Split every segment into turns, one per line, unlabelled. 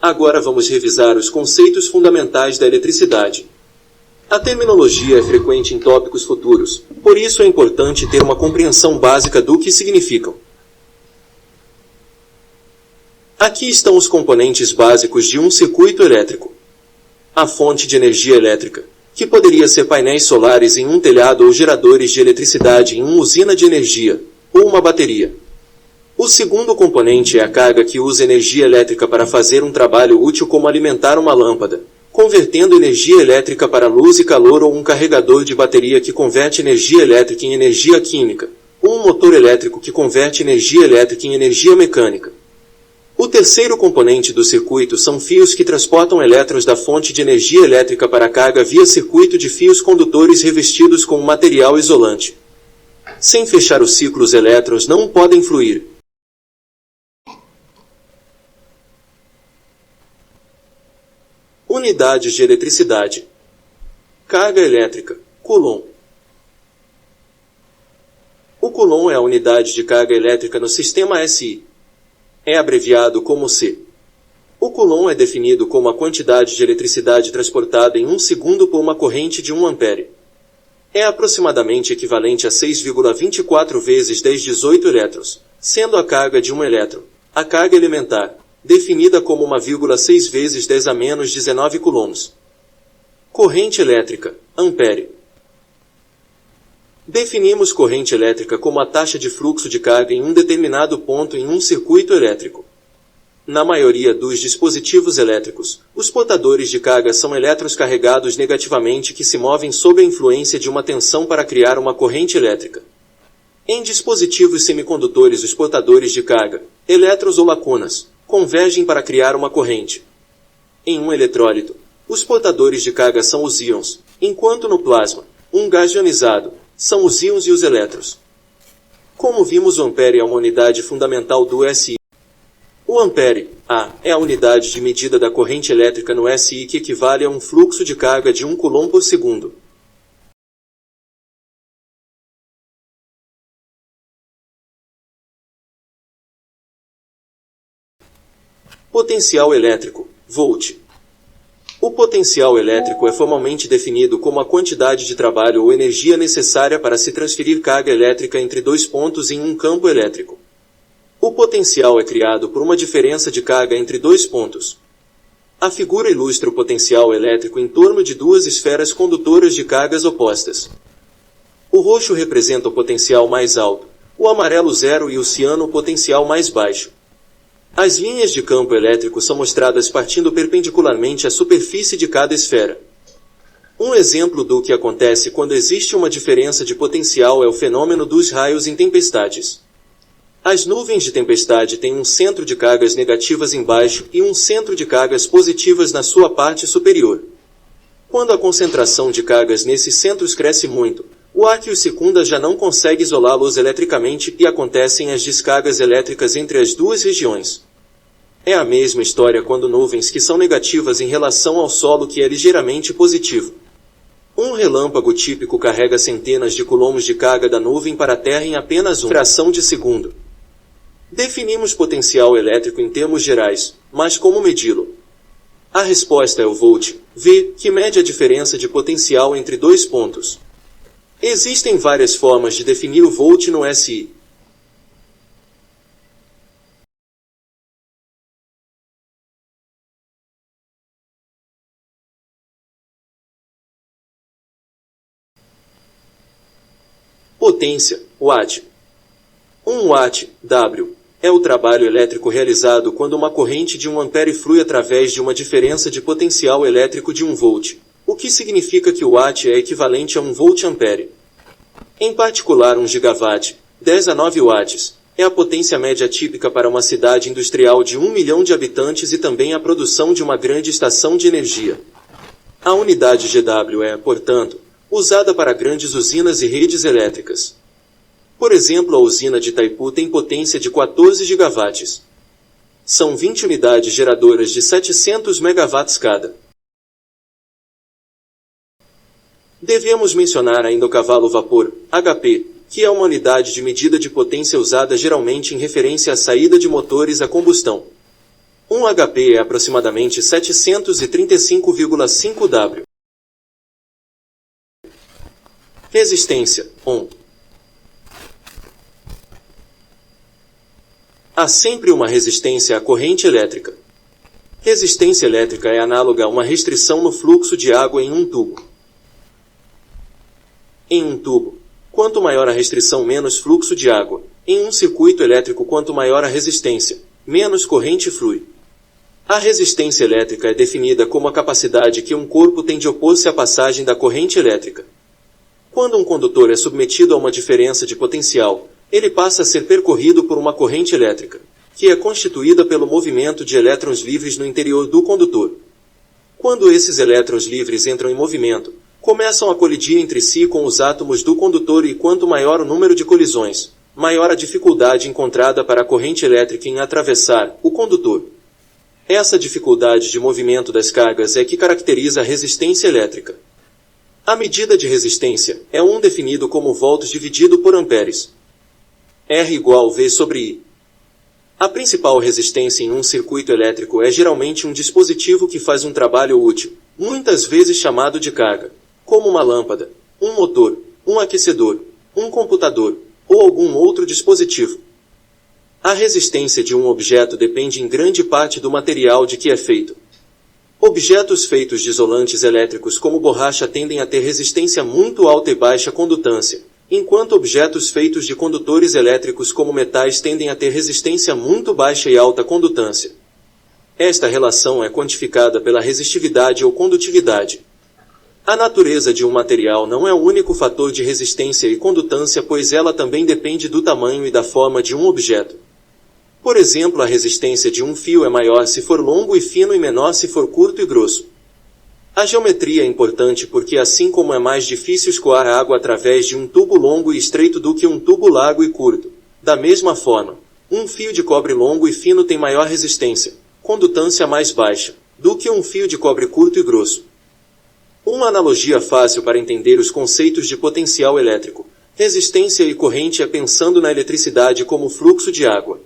Agora vamos revisar os conceitos fundamentais da eletricidade. A terminologia é frequente em tópicos futuros, por isso é importante ter uma compreensão básica do que significam. Aqui estão os componentes básicos de um circuito elétrico. A fonte de energia elétrica, que poderia ser painéis solares em um telhado ou geradores de eletricidade em uma usina de energia, ou uma bateria. O segundo componente é a carga que usa energia elétrica para fazer um trabalho útil como alimentar uma lâmpada, convertendo energia elétrica para luz e calor, ou um carregador de bateria que converte energia elétrica em energia química, ou um motor elétrico que converte energia elétrica em energia mecânica. O terceiro componente do circuito são fios que transportam elétrons da fonte de energia elétrica para a carga via circuito de fios condutores revestidos com um material isolante. Sem fechar o ciclo, os elétrons não podem fluir. Unidades de eletricidade. Carga elétrica, Coulomb. O Coulomb é a unidade de carga elétrica no sistema SI. É abreviado como C. O Coulomb é definido como a quantidade de eletricidade transportada em 1 segundo por uma corrente de 1 ampere. É aproximadamente equivalente a 6,24 vezes 10⁻18 elétrons, sendo a carga de 1 elétron, a carga elementar, definida como 1,6 vezes 10 a menos 19 coulombs. Corrente elétrica, ampere. Definimos corrente elétrica como a taxa de fluxo de carga em um determinado ponto em um circuito elétrico. Na maioria dos dispositivos elétricos, os portadores de carga são elétrons carregados negativamente que se movem sob a influência de uma tensão para criar uma corrente elétrica. Em dispositivos semicondutores, os portadores de carga, elétrons ou lacunas, convergem para criar uma corrente. Em um eletrólito, os portadores de carga são os íons, enquanto no plasma, um gás ionizado, são os íons e os elétrons. Como vimos, o ampere é uma unidade fundamental do SI. O ampere, A, é a unidade de medida da corrente elétrica no SI, que equivale a um fluxo de carga de 1 coulomb por segundo. Potencial elétrico, volt. O potencial elétrico é formalmente definido como a quantidade de trabalho ou energia necessária para se transferir carga elétrica entre dois pontos em um campo elétrico. O potencial é criado por uma diferença de carga entre dois pontos. A figura ilustra o potencial elétrico em torno de duas esferas condutoras de cargas opostas. O roxo representa o potencial mais alto, o amarelo zero e o ciano o potencial mais baixo. As linhas de campo elétrico são mostradas partindo perpendicularmente à superfície de cada esfera. Um exemplo do que acontece quando existe uma diferença de potencial é o fenômeno dos raios em tempestades. As nuvens de tempestade têm um centro de cargas negativas embaixo e um centro de cargas positivas na sua parte superior. Quando a concentração de cargas nesses centros cresce muito, o ar que os circunda já não consegue isolá-los eletricamente e acontecem as descargas elétricas entre as duas regiões. É a mesma história quando nuvens que são negativas em relação ao solo que é ligeiramente positivo. Um relâmpago típico carrega centenas de coulombs de carga da nuvem para a Terra em apenas uma fração de segundo. Definimos potencial elétrico em termos gerais, mas como medi-lo? A resposta é o volt, V, que mede a diferença de potencial entre dois pontos. Existem várias formas de definir o volt no SI. Potência, watt. 1 watt, W, é o trabalho elétrico realizado quando uma corrente de 1 ampere flui através de uma diferença de potencial elétrico de 1 volt, o que significa que o watt é equivalente a 1 volt-ampere. Em particular, 1 gigawatt, 10 a 9 watts, é a potência média típica para uma cidade industrial de 1 milhão de habitantes e também a produção de uma grande estação de energia. A unidade GW é, portanto, usada para grandes usinas e redes elétricas. Por exemplo, a usina de Itaipu tem potência de 14 gigawatts. São 20 unidades geradoras de 700 megawatts cada. Devemos mencionar ainda o cavalo-vapor, HP, que é uma unidade de medida de potência usada geralmente em referência à saída de motores a combustão. 1 HP é aproximadamente 735,5 W. Resistência, ohm. Há sempre uma resistência à corrente elétrica. Resistência elétrica é análoga a uma restrição no fluxo de água em um tubo. Em um tubo, quanto maior a restrição, menos fluxo de água. Em um circuito elétrico, quanto maior a resistência, menos corrente flui. A resistência elétrica é definida como a capacidade que um corpo tem de opor-se à passagem da corrente elétrica. Quando um condutor é submetido a uma diferença de potencial, ele passa a ser percorrido por uma corrente elétrica, que é constituída pelo movimento de elétrons livres no interior do condutor. Quando esses elétrons livres entram em movimento, começam a colidir entre si com os átomos do condutor, e quanto maior o número de colisões, maior a dificuldade encontrada para a corrente elétrica em atravessar o condutor. Essa dificuldade de movimento das cargas é que caracteriza a resistência elétrica. A medida de resistência é ohm definido como volts dividido por amperes. R igual V sobre I. A principal resistência em um circuito elétrico é geralmente um dispositivo que faz um trabalho útil, muitas vezes chamado de carga, como uma lâmpada, um motor, um aquecedor, um computador, ou algum outro dispositivo. A resistência de um objeto depende em grande parte do material de que é feito. Objetos feitos de isolantes elétricos como borracha tendem a ter resistência muito alta e baixa condutância, enquanto objetos feitos de condutores elétricos como metais tendem a ter resistência muito baixa e alta condutância. Esta relação é quantificada pela resistividade ou condutividade. A natureza de um material não é o único fator de resistência e condutância, pois ela também depende do tamanho e da forma de um objeto. Por exemplo, a resistência de um fio é maior se for longo e fino e menor se for curto e grosso. A geometria é importante porque, assim como é mais difícil escoar a água através de um tubo longo e estreito do que um tubo largo e curto, da mesma forma, um fio de cobre longo e fino tem maior resistência, condutância mais baixa, do que um fio de cobre curto e grosso. Uma analogia fácil para entender os conceitos de potencial elétrico, resistência e corrente é pensando na eletricidade como fluxo de água.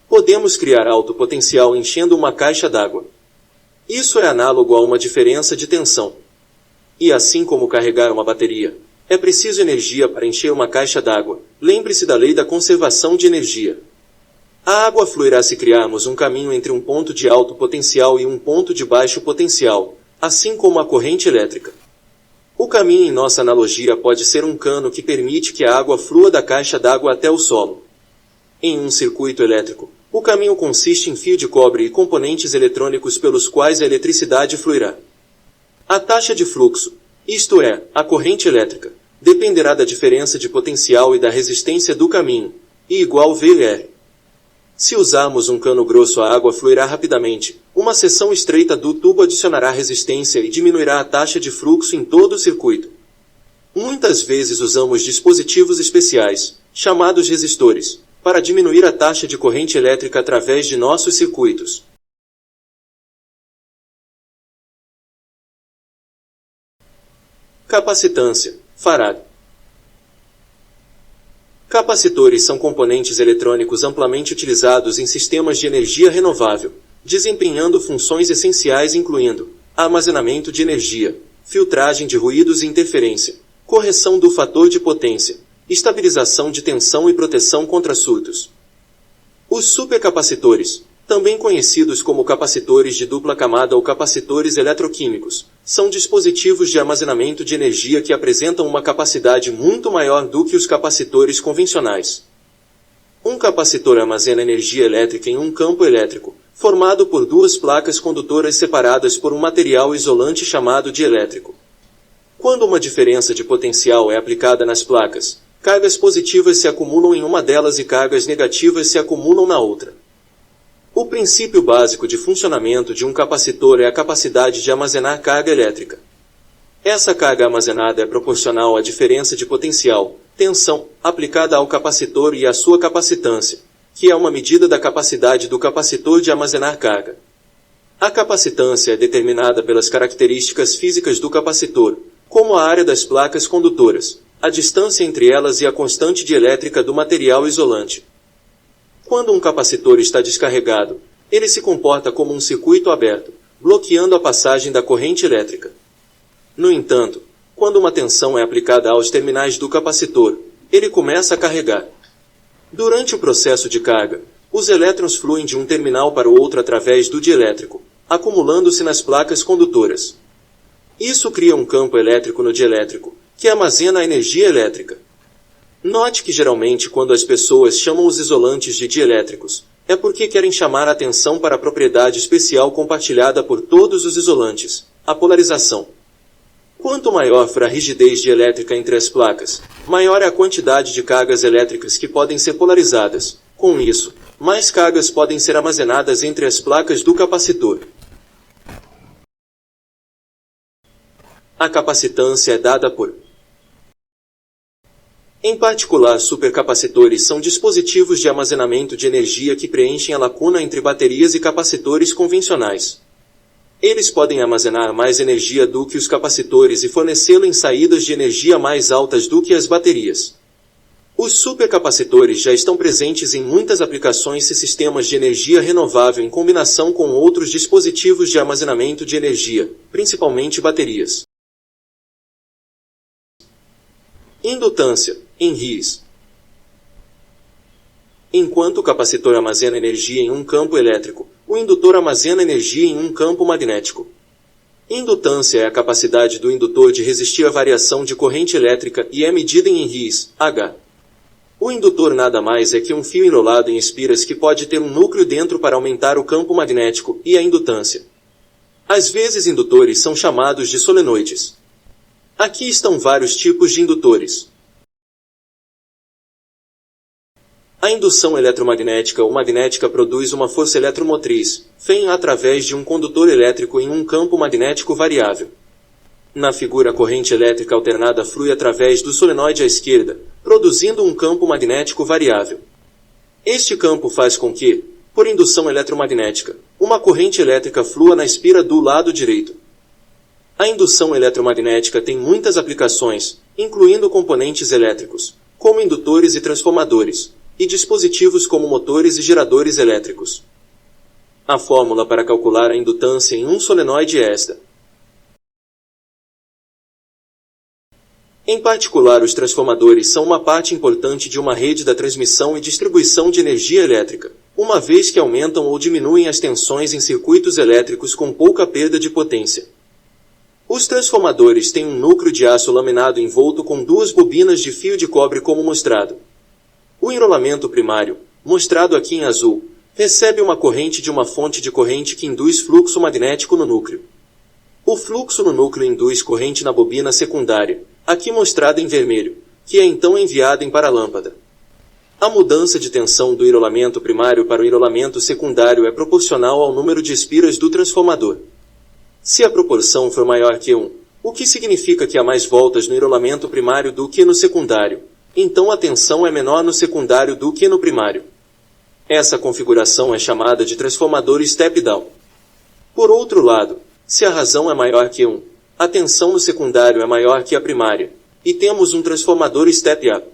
Podemos criar alto potencial enchendo uma caixa d'água. Isso é análogo a uma diferença de tensão. E assim como carregar uma bateria, é preciso energia para encher uma caixa d'água. Lembre-se da lei da conservação de energia. A água fluirá se criarmos um caminho entre um ponto de alto potencial e um ponto de baixo potencial, assim como a corrente elétrica. O caminho em nossa analogia pode ser um cano que permite que a água flua da caixa d'água até o solo. Em um circuito elétrico, o caminho consiste em fio de cobre e componentes eletrônicos pelos quais a eletricidade fluirá. A taxa de fluxo, isto é, a corrente elétrica, dependerá da diferença de potencial e da resistência do caminho, I igual VR. Se usarmos um cano grosso, a água fluirá rapidamente. Uma seção estreita do tubo adicionará resistência e diminuirá a taxa de fluxo em todo o circuito. Muitas vezes usamos dispositivos especiais, chamados resistores, para diminuir a taxa de corrente elétrica através de nossos circuitos. Capacitância, farad. Capacitores são componentes eletrônicos amplamente utilizados em sistemas de energia renovável, desempenhando funções essenciais incluindo armazenamento de energia, filtragem de ruídos e interferência, correção do fator de potência, estabilização de tensão e proteção contra surtos. Os supercapacitores, também conhecidos como capacitores de dupla camada ou capacitores eletroquímicos, são dispositivos de armazenamento de energia que apresentam uma capacidade muito maior do que os capacitores convencionais. Um capacitor armazena energia elétrica em um campo elétrico, formado por duas placas condutoras separadas por um material isolante chamado dielétrico. Quando uma diferença de potencial é aplicada nas placas, cargas positivas se acumulam em uma delas e cargas negativas se acumulam na outra. O princípio básico de funcionamento de um capacitor é a capacidade de armazenar carga elétrica. Essa carga armazenada é proporcional à diferença de potencial, tensão, aplicada ao capacitor e à sua capacitância, que é uma medida da capacidade do capacitor de armazenar carga. A capacitância é determinada pelas características físicas do capacitor, como a área das placas condutoras, a distância entre elas e a constante dielétrica do material isolante. Quando um capacitor está descarregado, ele se comporta como um circuito aberto, bloqueando a passagem da corrente elétrica. No entanto, quando uma tensão é aplicada aos terminais do capacitor, ele começa a carregar. Durante o processo de carga, os elétrons fluem de um terminal para o outro através do dielétrico, acumulando-se nas placas condutoras. Isso cria um campo elétrico no dielétrico, que armazena a energia elétrica. Note que geralmente quando as pessoas chamam os isolantes de dielétricos, é porque querem chamar a atenção para a propriedade especial compartilhada por todos os isolantes, a polarização. Quanto maior for a rigidez dielétrica entre as placas, maior é a quantidade de cargas elétricas que podem ser polarizadas. Com isso, mais cargas podem ser armazenadas entre as placas do capacitor. A capacitância é dada por. Em particular, supercapacitores são dispositivos de armazenamento de energia que preenchem a lacuna entre baterias e capacitores convencionais. Eles podem armazenar mais energia do que os capacitores e fornecê-la em saídas de energia mais altas do que as baterias. Os supercapacitores já estão presentes em muitas aplicações e sistemas de energia renovável em combinação com outros dispositivos de armazenamento de energia, principalmente baterias. Indutância, em RIS. Enquanto o capacitor armazena energia em um campo elétrico, o indutor armazena energia em um campo magnético. Indutância é a capacidade do indutor de resistir à variação de corrente elétrica e é medida em RIS, H. O indutor nada mais é que um fio enrolado em espiras que pode ter um núcleo dentro para aumentar o campo magnético e a indutância. Às vezes indutores são chamados de solenoides. Aqui estão vários tipos de indutores. A indução eletromagnética ou magnética produz uma força eletromotriz, Fm, através de um condutor elétrico em um campo magnético variável. Na figura, a corrente elétrica alternada flui através do solenoide à esquerda, produzindo um campo magnético variável. Este campo faz com que, por indução eletromagnética, uma corrente elétrica flua na espira do lado direito. A indução eletromagnética tem muitas aplicações, incluindo componentes elétricos, como indutores e transformadores, e dispositivos como motores e geradores elétricos. A fórmula para calcular a indutância em um solenoide é esta. Em particular, os transformadores são uma parte importante de uma rede da transmissão e distribuição de energia elétrica, uma vez que aumentam ou diminuem as tensões em circuitos elétricos com pouca perda de potência. Os transformadores têm um núcleo de aço laminado envolto com duas bobinas de fio de cobre como mostrado. O enrolamento primário, mostrado aqui em azul, recebe uma corrente de uma fonte de corrente que induz fluxo magnético no núcleo. O fluxo no núcleo induz corrente na bobina secundária, aqui mostrada em vermelho, que é então enviada para a lâmpada. A mudança de tensão do enrolamento primário para o enrolamento secundário é proporcional ao número de espiras do transformador. Se a proporção for maior que 1, o que significa que há mais voltas no enrolamento primário do que no secundário, então a tensão é menor no secundário do que no primário. Essa configuração é chamada de transformador step-down. Por outro lado, se a razão é maior que 1, a tensão no secundário é maior que a primária, e temos um transformador step-up.